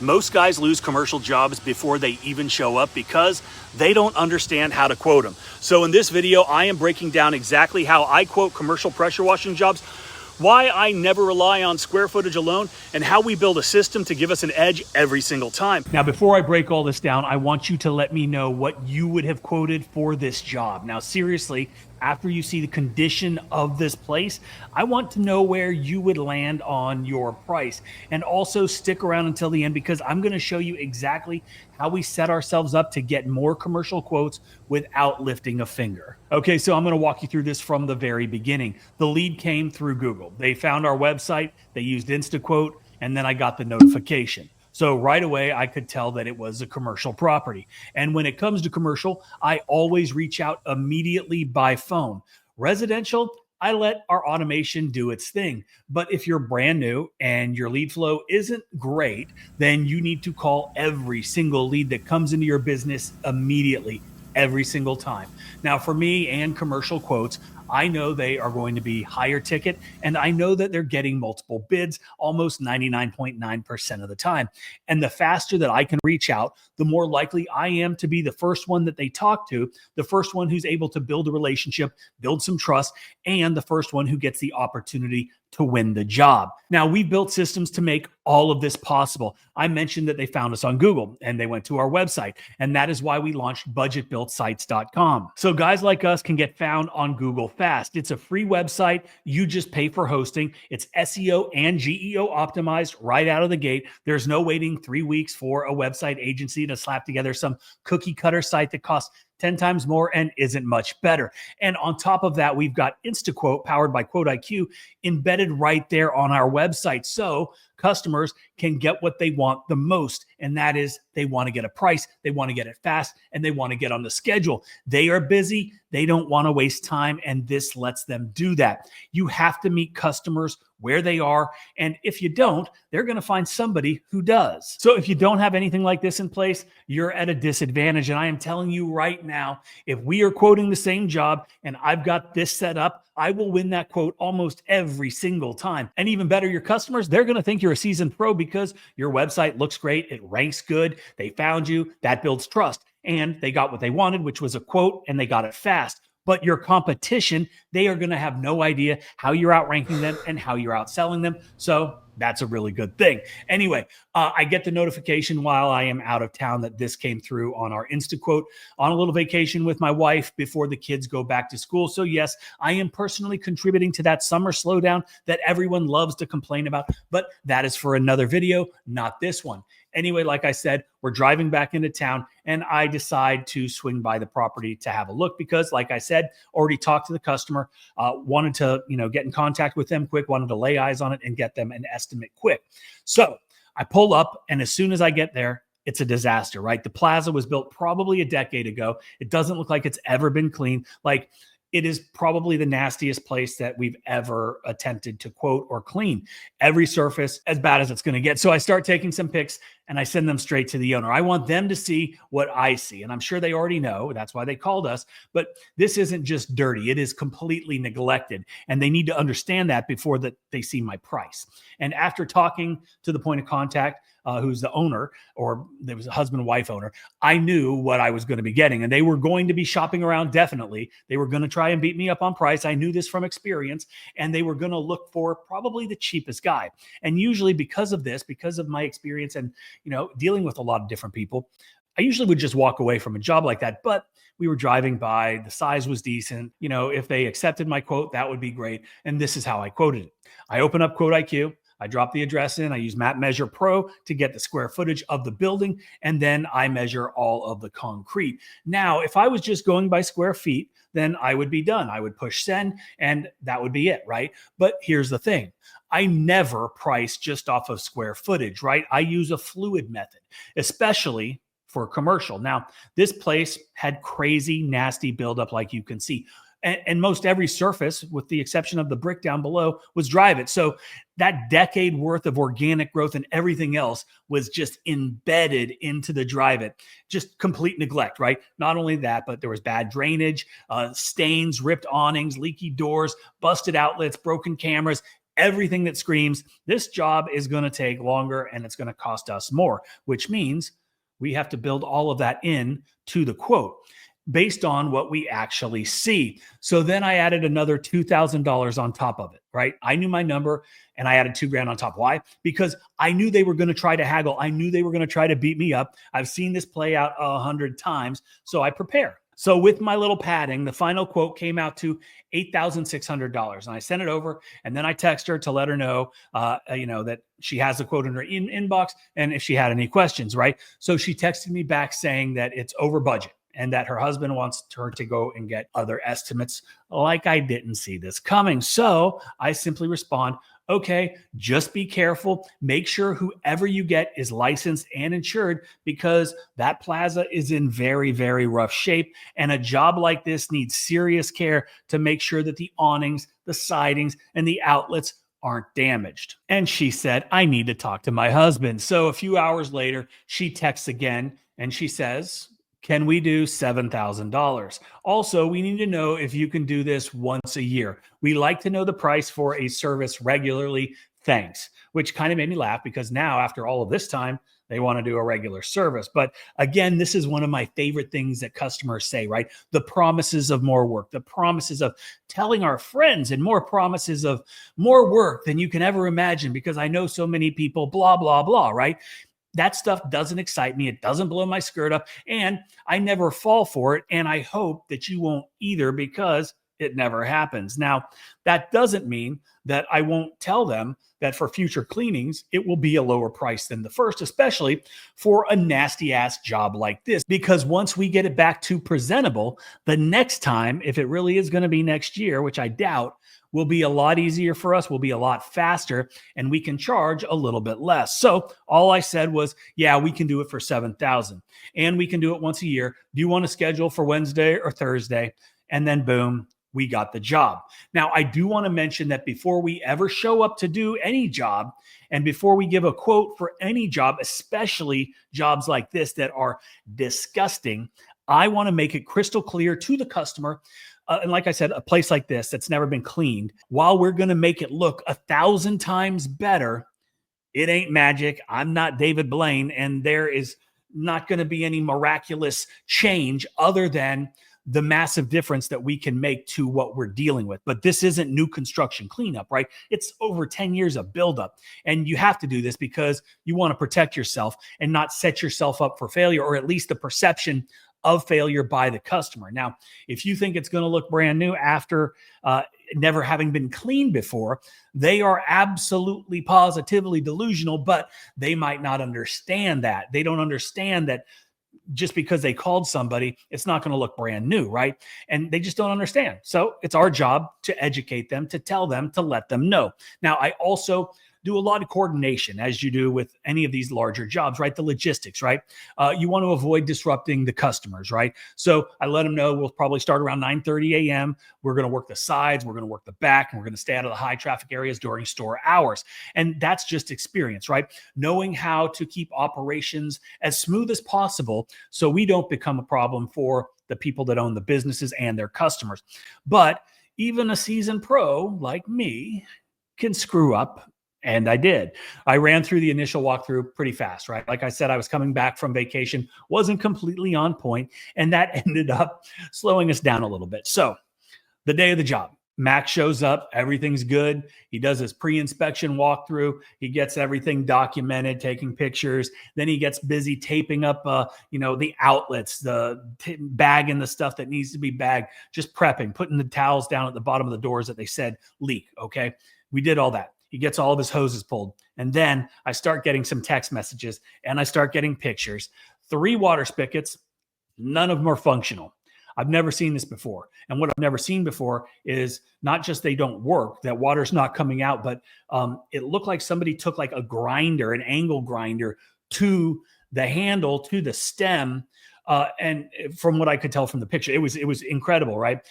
Most guys lose commercial jobs before they even show up because they don't understand how to quote them. So in this video, I am breaking down exactly how I quote commercial pressure washing jobs, why I never rely on square footage alone, and how we build a system to give us an edge every single time. Now, before I break all this down, I want you to let me know what you would have quoted for this job. Now, seriously, after you see the condition of this place, I want to know where you would land on your price. And also stick around until the end because I'm going to show you exactly how we set ourselves up to get more commercial quotes without lifting a finger. Okay, so I'm going to walk you through this from the very beginning. The lead came through Google. They found our website, they used InstaQuote, and then I got the notification. So right away, I could tell that it was a commercial property. And when it comes to commercial, I always reach out immediately by phone. Residential, I let our automation do its thing. But if you're brand new and your lead flow isn't great, then you need to call every single lead that comes into your business immediately, every single time. Now, for me and commercial quotes, I know they are going to be higher ticket, and I know that they're getting multiple bids almost 99.9% of the time. And the faster that I can reach out, the more likely I am to be the first one that they talk to, the first one who's able to build a relationship, build some trust, and the first one who gets the opportunity to win the job. Now, we built systems to make all of this possible. I mentioned that they found us on Google and they went to our website, and that is why we launched budgetbuiltsites.com. So guys like us can get found on Google fast. It's a free website. You just pay for hosting. It's SEO and GEO optimized right out of the gate. There's no waiting 3 weeks for a website agency to slap together some cookie cutter site that costs 10 times more and isn't much better. And on top of that, we've got InstaQuote powered by QuoteIQ embedded right there on our website. So customers can get what they want the most. And that is they want to get a price, they want to get it fast, and they want to get on the schedule. They are busy. They don't want to waste time. And this lets them do that. You have to meet customers where they are. And if you don't, they're going to find somebody who does. So if you don't have anything like this in place, you're at a disadvantage. And I am telling you right now, if we are quoting the same job and I've got this set up, I will win that quote almost every single time. And even better, your customers, they're going to think you're a seasoned pro because your website looks great. It ranks good. They found you. That builds trust. And they got what they wanted, which was a quote, and they got it fast. But your competition, they are going to have no idea how you're outranking them and how you're outselling them. So that's a really good thing. Anyway, I get the notification while I am out of town that this came through on our InstaQuote on a little vacation with my wife before the kids go back to school. So yes, I am personally contributing to that summer slowdown that everyone loves to complain about, but that is for another video, not this one. Anyway, like I said, we're driving back into town and I decide to swing by the property to have a look because, like I said, already talked to the customer, wanted to, get in contact with them quick, wanted to lay eyes on it and get them an estimate quick. So I pull up, and as soon as I get there, it's a disaster, right? The plaza was built probably a decade ago. It doesn't look like it's ever been cleaned. Like, it is probably the nastiest place that we've ever attempted to quote or clean. Every surface as bad as it's going to get. So I start taking some pics and I send them straight to the owner. I want them to see what I see. And I'm sure they already know. That's why they called us. But this isn't just dirty. It is completely neglected. And they need to understand that before that they see my price. And after talking to the point of contact, who's the owner, or there was a husband and wife owner, I knew what I was going to be getting. And they were going to be shopping around, definitely. They were going to try and beat me up on price. I knew this from experience. And they were going to look for probably the cheapest guy. And usually because of this, because of my experience and, dealing with a lot of different people, I usually would just walk away from a job like that. But we were driving by, the size was decent. If they accepted my quote, that would be great. And this is how I quoted it. I open up QuoteIQ. I drop the address in. I use Map Measure Pro to get the square footage of the building, and then I measure all of the concrete. Now, if I was just going by square feet, then I would be done. I would push send, and that would be it, right? But here's the thing. I never price just off of square footage, right? I use a fluid method, especially for commercial. Now, this place had crazy, nasty buildup like you can see. And most every surface, with the exception of the brick down below, was Dryvit. So that decade worth of organic growth and everything else was just embedded into the Dryvit. Just complete neglect, right? Not only that, but there was bad drainage, stains, ripped awnings, leaky doors, busted outlets, broken cameras. everything that screams this job is going to take longer and it's going to cost us more, which means we have to build all of that in to the quote based on what we actually see. So then I added another $2,000 on top of it, right? I knew my number and I added $2,000 on top. Why? Because I knew they were going to try to haggle. I knew they were going to try to beat me up. I've seen this play out 100 times. So I prepare. So with my little padding, the final quote came out to $8,600. And I sent it over and then I text her to let her know, that she has the quote in her inbox and if she had any questions, right? So she texted me back saying that it's over budget and that her husband wants her to go and get other estimates. Like I didn't see this coming. So I simply respond, okay, just be careful. Make sure whoever you get is licensed and insured because that plaza is in very, very rough shape. And a job like this needs serious care to make sure that the awnings, the sidings, and the outlets aren't damaged. And she said, I need to talk to my husband. So a few hours later, she texts again and she says, can we do $7,000? Also, we need to know if you can do this once a year. We like to know the price for a service regularly. Thanks. Which kind of made me laugh because now after all of this time, they want to do a regular service. But again, this is one of my favorite things that customers say, right? The promises of more work, the promises of telling our friends and more promises of more work than you can ever imagine because I know so many people, blah, blah, blah, right? That stuff doesn't excite me. It doesn't blow my skirt up and I never fall for it. And I hope that you won't either because it never happens. Now, that doesn't mean that I won't tell them that for future cleanings, it will be a lower price than the first, especially for a nasty ass job like this. Because once we get it back to presentable, the next time, if it really is going to be next year, which I doubt, will be a lot easier for us, will be a lot faster, and we can charge a little bit less. So all I said was, yeah, we can do it for $7,000 and we can do it once a year. Do you want to schedule for Wednesday or Thursday? And then boom, we got the job. Now, I do want to mention that before we ever show up to do any job and before we give a quote for any job, especially jobs like this that are disgusting, I want to make it crystal clear to the customer. And like I said, a place like this that's never been cleaned, while we're going to make it look 1,000 times better, it ain't magic. I'm not David Blaine, and there is not going to be any miraculous change other than the massive difference that we can make to what we're dealing with. But this isn't new construction cleanup, right? It's over 10 years of buildup. And you have to do this because you want to protect yourself and not set yourself up for failure, or at least the perception of failure by the customer. Now, if you think it's going to look brand new after never having been cleaned before, they are absolutely positively delusional, but they might not understand that. They don't understand that just because they called somebody, it's not going to look brand new, right? And they just don't understand. So it's our job to educate them, to tell them, to let them know. Now, I also do a lot of coordination, as you do with any of these larger jobs, right? The logistics, right? You want to avoid disrupting the customers, right? So I let them know we'll probably start around 9:30 a.m. We're going to work the sides, we're going to work the back, and we're going to stay out of the high traffic areas during store hours. And that's just experience, right? Knowing how to keep operations as smooth as possible so we don't become a problem for the people that own the businesses and their customers. But even a seasoned pro like me can screw up. And I did. I ran through the initial walkthrough pretty fast, right? Like I said, I was coming back from vacation, wasn't completely on point, and that ended up slowing us down a little bit. So the day of the job, Max shows up, everything's good. He does his pre-inspection walkthrough. He gets everything documented, taking pictures. Then he gets busy taping up, the outlets, bagging the stuff that needs to be bagged, just prepping, putting the towels down at the bottom of the doors that they said leak, okay? We did all that. He gets all of his hoses pulled. And then I start getting some text messages and I start getting pictures. 3 water spigots, none of them are functional. I've never seen this before. And what I've never seen before is not just they don't work, that water's not coming out, but it looked like somebody took like a grinder, an angle grinder to the handle, to the stem. And from what I could tell from the picture, it was incredible, right?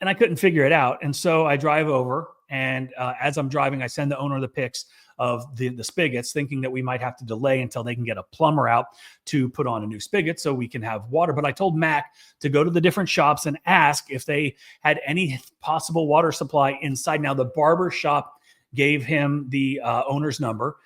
And I couldn't figure it out. And so I drive over. And as I'm driving, I send the owner the pics of the spigots, thinking that we might have to delay until they can get a plumber out to put on a new spigot so we can have water. But I told Mac to go to the different shops and ask if they had any possible water supply inside. Now, the barber shop gave him the owner's number.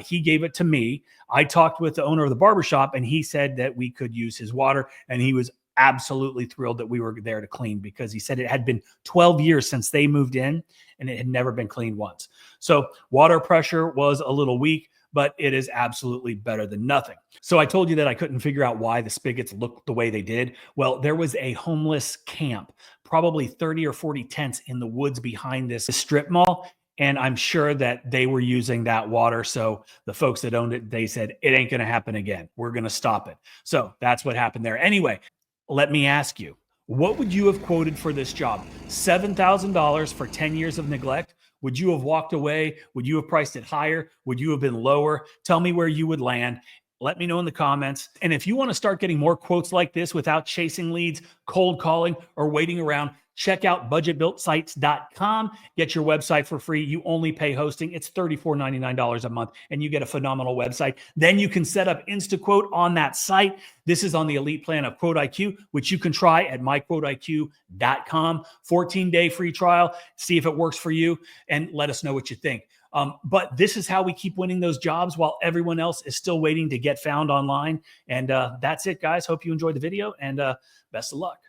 He gave it to me. I talked with the owner of the barbershop, and he said that we could use his water, and he was absolutely thrilled that we were there to clean, because he said it had been 12 years since they moved in and it had never been cleaned once. So water pressure was a little weak, but it is absolutely better than nothing. So I told you that I couldn't figure out why the spigots looked the way they did. Well, there was a homeless camp, probably 30 or 40 tents in the woods behind this strip mall. And I'm sure that they were using that water. So the folks that owned it, they said, it ain't going to happen again. We're going to stop it. So that's what happened there. Anyway, let me ask you, what would you have quoted for this job? $7,000 for 10 years of neglect? Would you have walked away? Would you have priced it higher? Would you have been lower? Tell me where you would land. Let me know in the comments. And if you want to start getting more quotes like this without chasing leads, cold calling, or waiting around, check out budgetbuiltsites.com. Get your website for free. You only pay hosting. It's $34.99 a month, and you get a phenomenal website. Then you can set up InstaQuote on that site. This is on the elite plan of Quote IQ, which you can try at myquoteiq.com. 14-day free trial. See if it works for you, and let us know what you think. But this is how we keep winning those jobs while everyone else is still waiting to get found online. And that's it, guys. Hope you enjoyed the video, and best of luck.